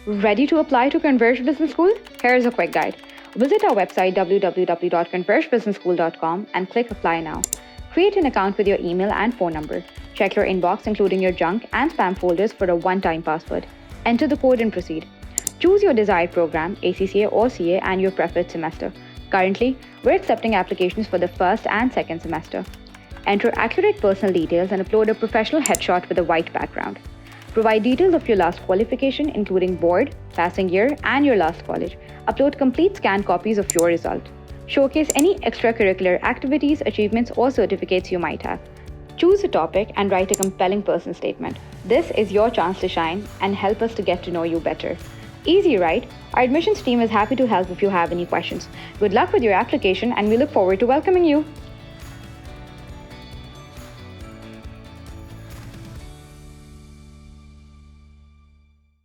Ready to apply to Converge Business School? Here's a quick guide. Visit our website www.convergebusinessschool.com and click Apply Now. Create an account with your email and phone number. Check your inbox, including your junk and spam folders, for a one-time password. Enter the code and proceed. Choose your desired program, ACCA or CA, and your preferred semester. Currently, we're accepting applications for the first and second semester. Enter accurate personal details and upload a professional headshot with a white background. Provide details of your last qualification, including board, passing year, and your last college. Upload complete scanned copies of your result. Showcase any extracurricular activities, achievements, or certificates you might have. Choose a topic and write a compelling personal statement. This is your chance to shine and help us to get to know you better. Easy, right? Our admissions team is happy to help if you have any questions. Good luck with your application, and we look forward to welcoming you.